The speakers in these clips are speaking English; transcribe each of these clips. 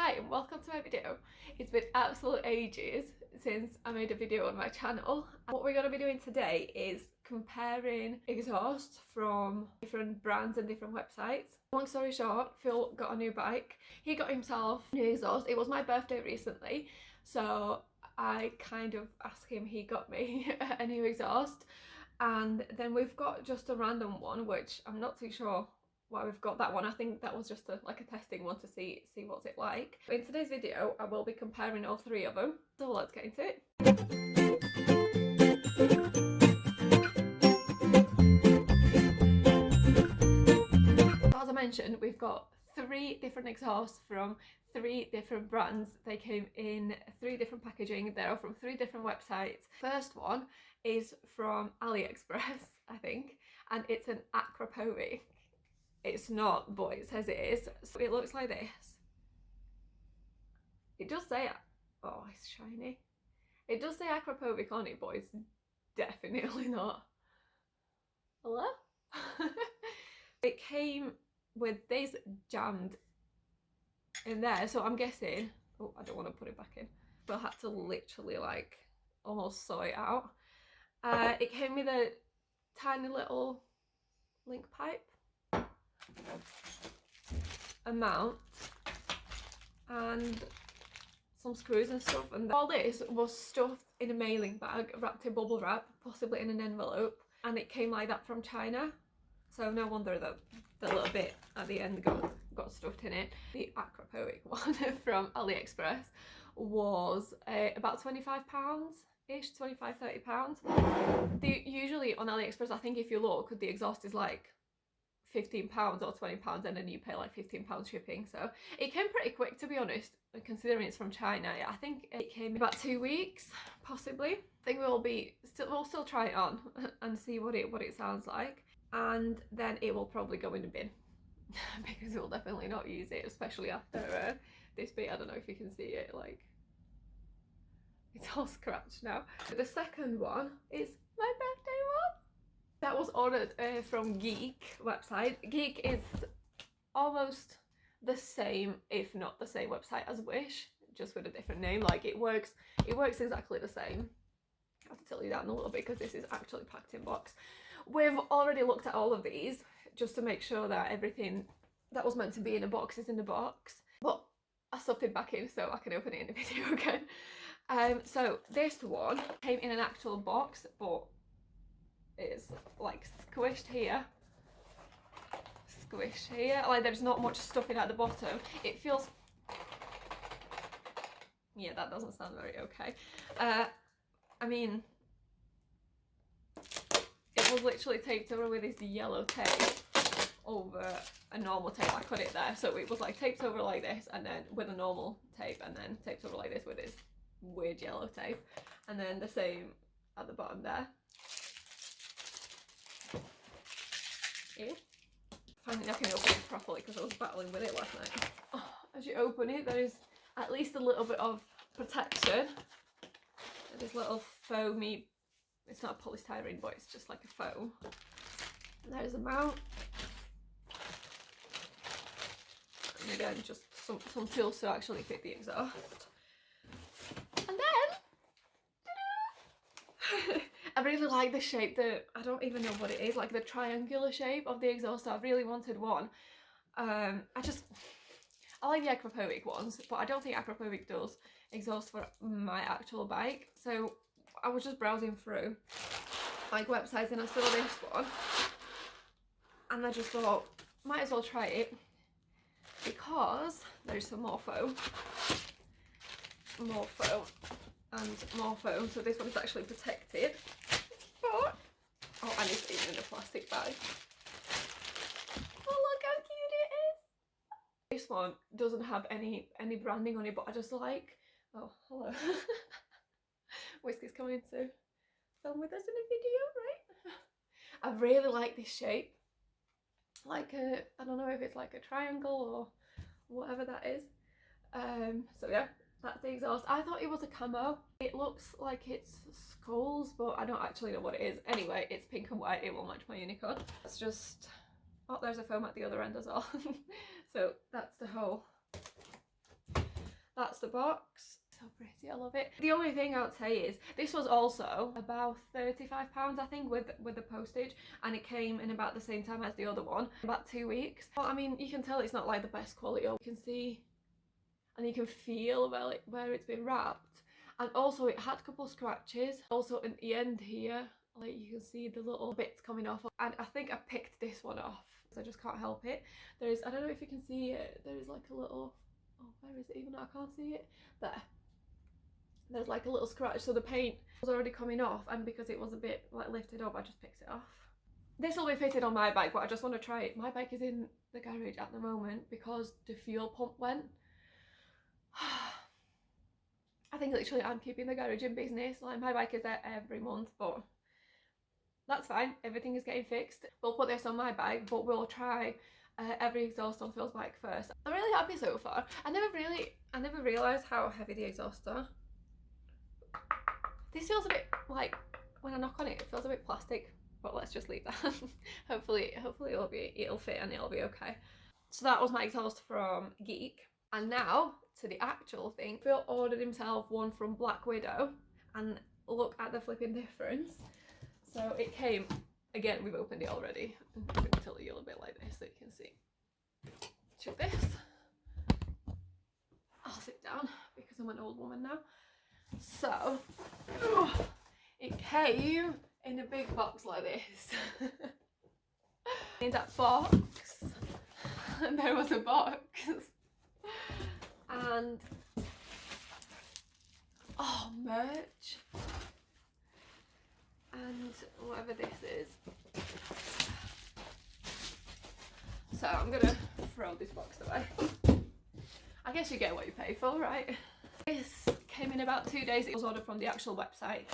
Hi and welcome to my video. It's been absolute ages since I made a video on my channel. What we're going to be doing today is comparing exhaust from different brands and different websites. Long story short, Phil got a new bike. He got himself a new exhaust. It was my birthday recently, so I kind of asked him, he got me a new exhaust. And then we've got just a random one, which I'm not too sure why we've got that one. I think that was just a testing one to see what's it like. In today's video, I will be comparing all three of them. So let's get into it. As I mentioned, we've got three different exhausts from three different brands. They came in three different packaging. They're all from three different websites. First one is from AliExpress, I think, and it's an Akrapovic. It's not, but it says it is. So it looks like this. It does say, oh, it's shiny. It does say Akrapovic on it, but it's definitely not. Hello? It came with this jammed in there, so I'm guessing, oh, I don't want to put it back in, but I had to literally like almost saw it out. It came with a tiny little link pipe, a mount, and some screws and stuff, and all this was stuffed in a mailing bag wrapped in bubble wrap, possibly in an envelope, and it came like that from China, so no wonder that the little bit at the end got stuffed in it. The Akrapovic one from AliExpress was about £25 ish, 25-30 pounds. Usually on AliExpress, I think if you look, the exhaust is like £15 or £20, and then you pay like £15 shipping. So it came pretty quick, to be honest, considering it's from China. I think it came in about 2 weeks, possibly. I think we'll still try it on and see what it sounds like, and then it will probably go in the bin because we'll definitely not use it, especially after this bit. I don't know if you can see it, like it's all scratched now. The second one is my birthday one. That was ordered from Geek website. Geek is almost the same, if not the same website as Wish, just with a different name. Like it works exactly the same. I have to tell you that in a little bit because this is actually packed in box. We've already looked at all of these just to make sure that everything that was meant to be in a box is in the box. But I stuffed it back in so I can open it in the video again. So this one came in an actual box, but is like squished here, like there's not much stuffing at the bottom. It feels, yeah, that doesn't sound very okay. I mean, it was literally taped over with this yellow tape over a normal tape. I cut it there, so it was like taped over like this, and then with a normal tape, and then taped over like this with this weird yellow tape, and then the same at the bottom there. Finally I can open it properly because I was battling with it last night. Oh, as you open it, there is at least a little bit of protection. This little foamy, it's not a polystyrene, but it's just like a foam. And there's a mount. And again, just some tools to actually fit the exhaust. And then, I really like the shape, I don't even know what it is, like the triangular shape of the exhaust. I really wanted one. I like the Akrapovic ones, but I don't think Akrapovic does exhaust for my actual bike. So I was just browsing through like websites and I saw this one, and I just thought, might as well try it because there's some more foam, and more foam. So this one's actually protected. But, oh, and it's even in a plastic bag. Oh, look how cute it is. This one doesn't have any branding on it, but I just like, oh, hello. Whiskey's coming to film with us in a video, right? I really like this shape. Like I don't know if it's like a triangle or whatever that is. So yeah, that's the exhaust. I thought it was a camo. It looks like it's skulls, but I don't actually know what it is. Anyway, it's pink and white. It will match my unicorn. It's just, oh, there's a foam at the other end as well. So that's the whole That's the box. So pretty, I love it. The only thing I would say is this was also about £35, I think, with the postage, and it came in about the same time as the other one, about 2 weeks. Well, I mean, you can tell it's not like the best quality. You can see and you can feel where it's been wrapped, and also it had a couple of scratches. Also at the end here, like you can see the little bits coming off, and I think I picked this one off because I just can't help it. There is, I don't know if you can see it, there is like a little, oh, where is it even? I can't see it. There. There's like a little scratch, so the paint was already coming off, and because it was a bit like lifted up, I just picked it off. This will be fitted on my bike, but I just want to try it. My bike is in the garage at the moment because the fuel pump went. I think literally I'm keeping the garage in business. Like, my bike is there every month, but that's fine. Everything is getting fixed. We'll put this on my bike, but we'll try every exhaust on Phil's bike first. I'm really happy so far. I never realised how heavy the exhausts are. This feels a bit like, when I knock on it, it feels a bit plastic, but let's just leave that. hopefully it'll fit and it'll be okay. So that was my exhaust from Geek. And now to the actual thing. Phil ordered himself one from BlackWidow, and look at the flipping difference. So it came, again, we've opened it already. I'm going to tilt you a little bit like this so you can see. Check this. I'll sit down because I'm an old woman now. So, it came in a big box like this. In that box, there was a box. And, oh, merch. And whatever this is. So I'm gonna throw this box away. I guess you get what you pay for, right? This came in about 2 days. It was ordered from the actual website,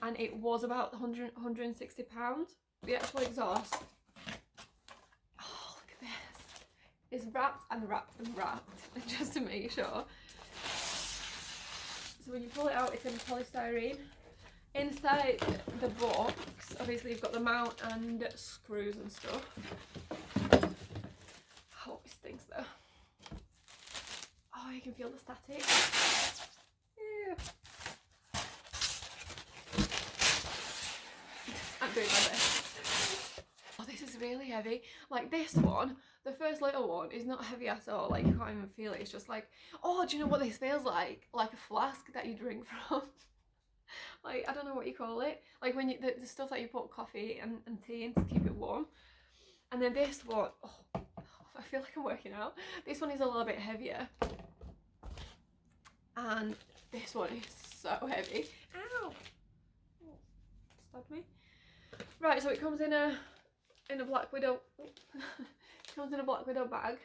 and it was about £160. The actual exhaust, oh, look at this, is wrapped and wrapped and wrapped just to make sure. So when you pull it out, it's in polystyrene. Inside the box, obviously you've got the mount and screws and stuff. Oh, it stinks though. Oh, you can feel the static. Ew. I'm doing my best. Oh, this is really heavy. Like this one, the first little one is not heavy at all. Like, you can't even feel it. It's just like, oh, do you know what this feels like? Like a flask that you drink from. Like, I don't know what you call it. Like when you, the stuff that you put coffee and tea in to keep it warm. And then this one, oh, I feel like I'm working out. This one is a little bit heavier. And this one is so heavy. Ow! Oh, stabbed me. Right, so it comes in a BlackWidow. It comes in a BlackWidow bag.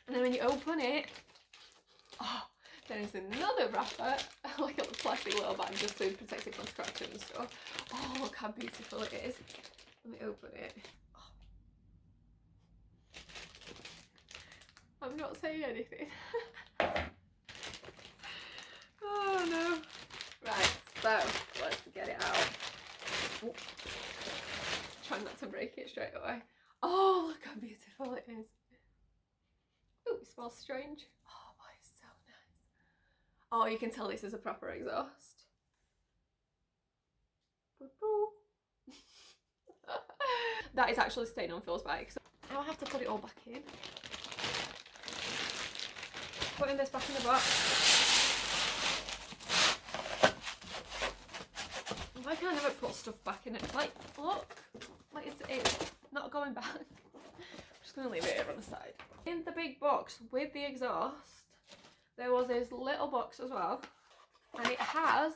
And then when you open it, oh, then it's another wrapper, like a plastic little bag just to protect it from scratches and stuff. Oh, look how beautiful it is. Let me open it. Oh. I'm not saying anything. Oh no. Right, so let's get it out. Oh. Try not to break it straight away. Oh, look how beautiful it is. Oh, it smells strange. Oh, boy, it's so nice. Oh, you can tell this is a proper exhaust. That is actually staying on Phil's bike, so now I have to put it all back in. Putting this back in the box. Why can I never put stuff back in it? Like, look, like it's not going back. I'm just gonna leave it here on the side. In the big box with the exhaust, there was this little box as well, and it has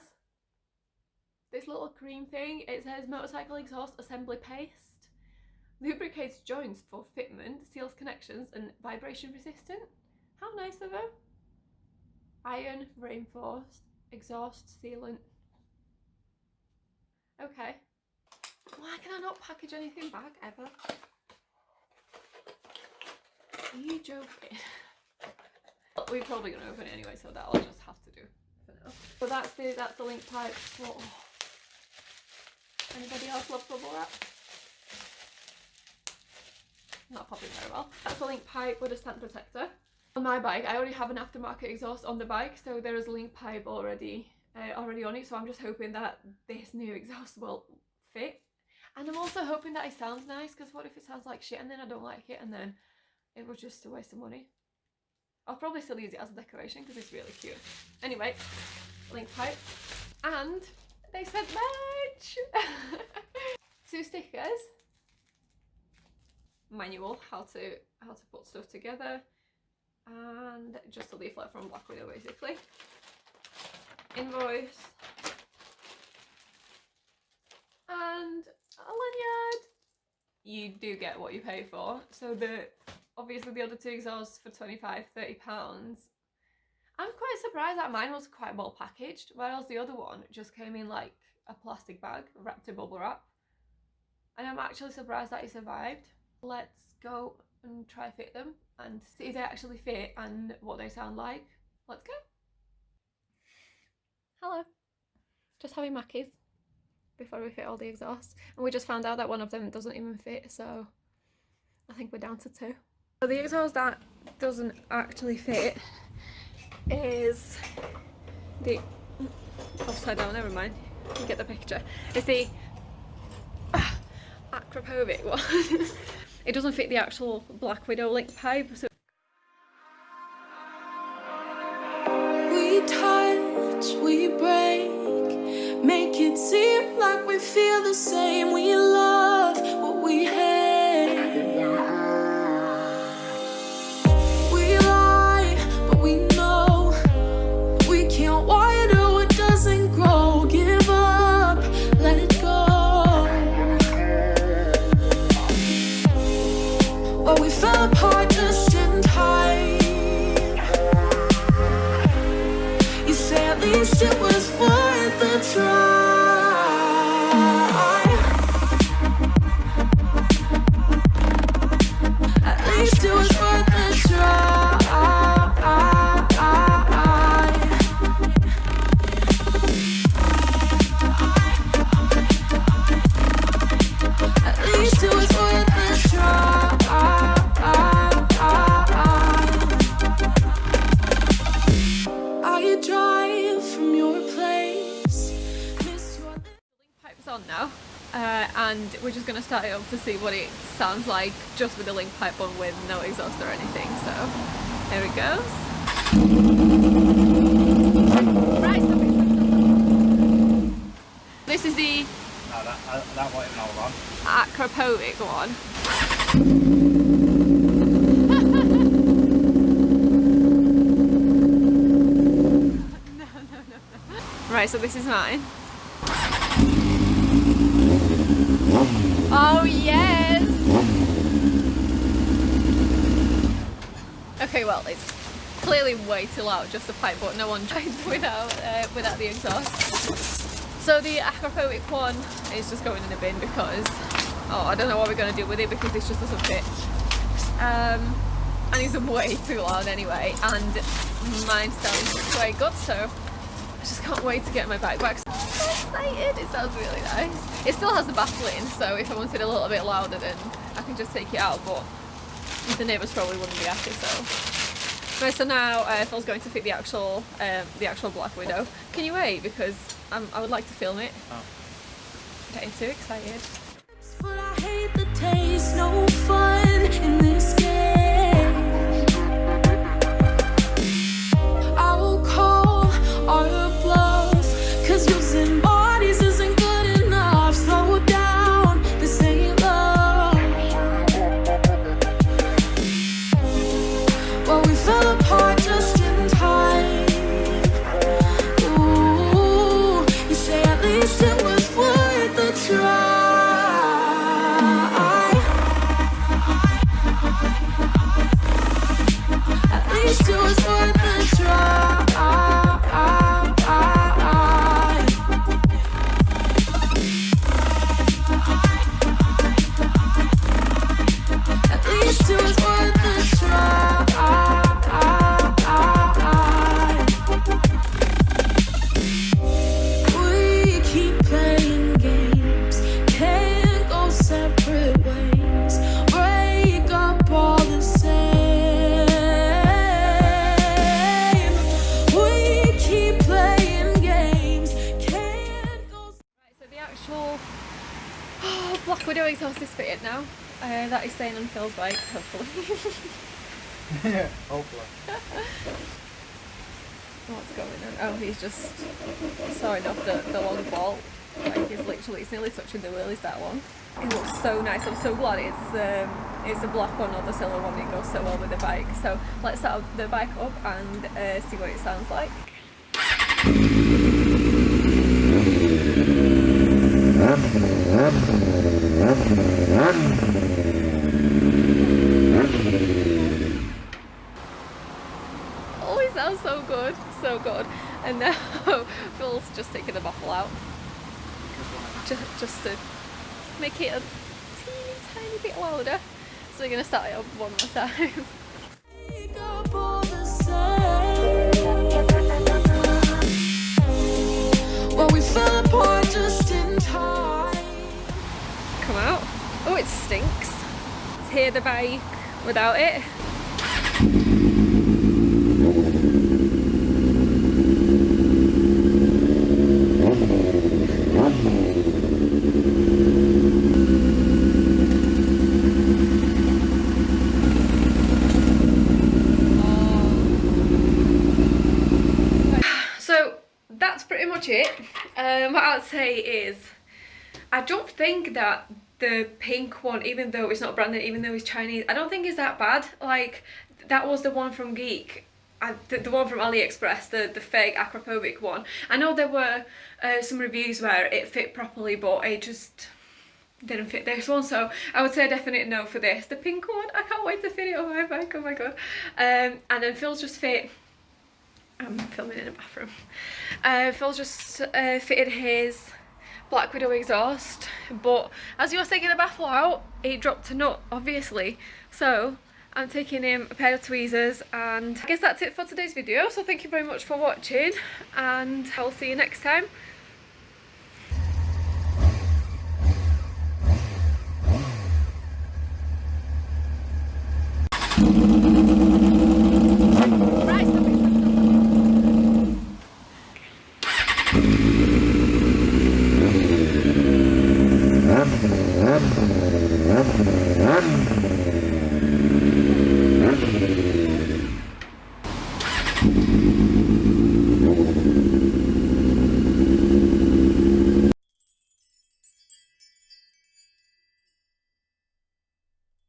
this little cream thing. It says motorcycle exhaust assembly paste, lubricates joints for fitment, seals connections, and vibration resistant. How nice of them. Iron reinforced exhaust sealant. Okay. Why can I not package anything back ever? Are you joking? We're probably gonna open it anyway, so that I'll just have to do for now. So that's the link pipe. Whoa. Anybody else love bubble wrap? Not popping very well. That's the link pipe with a stamp protector. On my bike, I already have an aftermarket exhaust on the bike, so there is a link pipe already on it, so I'm just hoping that this new exhaust will fit. And I'm also hoping that it sounds nice, because what if it sounds like shit and then I don't like it and then it was just a waste of money. I'll probably still use it as a decoration because it's really cute. Anyway, link pipe. And they sent merch! 2 stickers. Manual, how to put stuff together. And just a leaflet from BlackWidow, basically. Invoice. And a lanyard. You do get what you pay for. So obviously the other 2 exhausts for £25–30. I'm quite surprised that mine was quite well packaged, whereas the other one just came in like a plastic bag wrapped in bubble wrap. And I'm actually surprised that it survived. Let's go and try fit them and see if they actually fit and what they sound like. Let's go. Hello. Just having Mackies before we fit all the exhausts. And we just found out that one of them doesn't even fit, so I think we're down to 2. So the exhaust that doesn't actually fit is the upside down, never mind, you get the picture. It's the Akrapovic one. It doesn't fit the actual BlackWidow link pipe, so we touch, we break, make it seem like we feel the same. We love what we hate. We lie, but we know we can't water what doesn't grow. Give up, let it go. Well, we fell apart just in time. You say at least it was worth the try. At least it was worth the try. At least it was worth the try. I drive from your place. Miss your the link pipe's on now, and we're just gonna start it up to see what it sounds like just with the link pipe on, with no exhaust or anything. So here it goes. Right, stop it. This is the that wasn't an old one. Akrapovic one. No. Right, so this is mine. Oh yes! Okay, well, it's clearly way too loud, just the pipe, but no one drives without the exhaust. So the Akrapovic one is just going in a bin because, I don't know what we're going to do with it because this just doesn't fit. And it's way too loud anyway, and mine sounds quite good, so I just can't wait to get my bike back. So excited! It sounds really nice. It still has the baffle in, so if I wanted a little bit louder then I can just take it out, but the neighbours probably wouldn't be happy, so. Right, so now Phil's going to fit the actual BlackWidow. Can you wait? Because I would like to film it. Oh. Getting too excited. but I hate the taste. No fun in this game. I will call our bluff, 'cause using bodies isn't good enough. Slow down, this ain't love. Well, we fell apart just in time. Ooh, you say at least it was worth the try. At least it was worth the try. At least it was worth the try. exhaust is fitted now. That is staying on Phil's bike, hopefully. Yeah, hopefully. What's going on? Oh, he's just sawing off the long bolt. Like it's nearly touching the wheelies, that one. It looks so nice. I'm so glad it's the black one or the silver one. It goes so well with the bike. So let's start the bike up and see what it sounds like. Oh, it sounds so good, so good. And now Phil's just taking the baffle out, just to make it a teeny tiny bit louder. So we're gonna start it up one more time. Well, we fell apart just in time. Come out. Oh, it stinks. Let's hear the bike without it. So that's pretty much it. What I'd say is, I don't think that the pink one, even though it's not branded, even though it's Chinese, I don't think it's that bad. Like, that was the one from Geek, the one from AliExpress, the fake Akrapovic one. I know there were some reviews where it fit properly, but it just didn't fit this one, so I would say a definite no for this. The pink one, I can't wait to fit it on my bike, oh my god. And then Phil's just fit, I'm filming in a bathroom. Phil's just fitted his BlackWidow exhaust, but as he was taking the baffle out, he dropped a nut, obviously. So I'm taking him a pair of tweezers, and I guess that's it for today's video. So thank you very much for watching, and I'll see you next time.